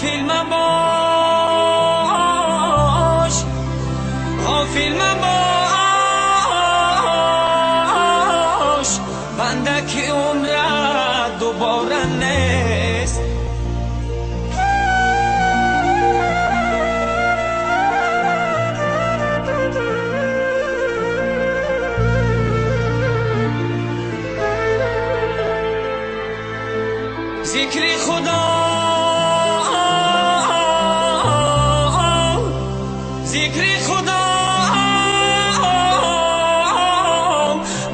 غافل مباش، غافل مباش، بندکی عمرت دوباره نیست. ذکر خدا، ذکر خدا،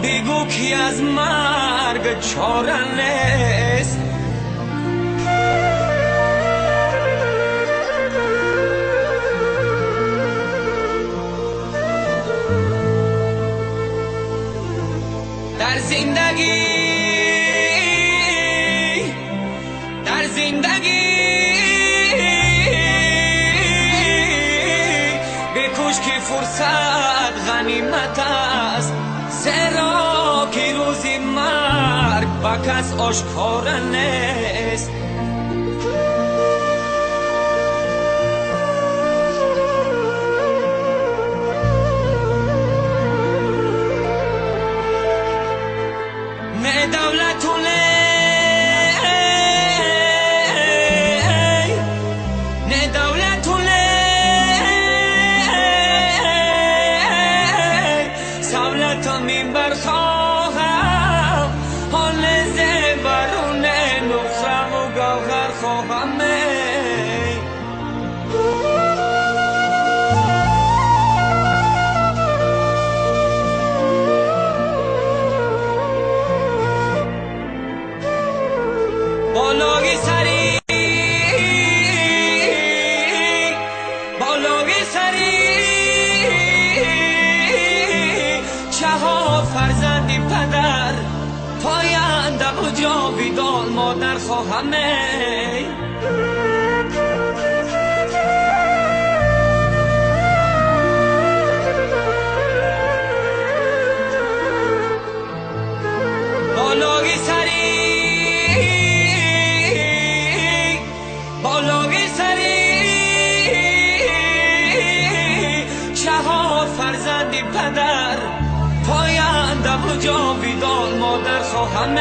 بگو کی از مرگ چاره نیست. در زندگی، در زندگی بکش که فرصت غنیمت است، زیرا که روزی مرگ با کس آشکار نیست. نه دولت و من برخواهم، حال زبرون نخرم و گوهر خواهم. بالای سری، بالای سری چهار فرزندی پدر، پاینده و جاویدان مادر خواهم. بالای سری، بالای سری چهار فرزندی پدر، پاینده و جاویدان مادر خواهم.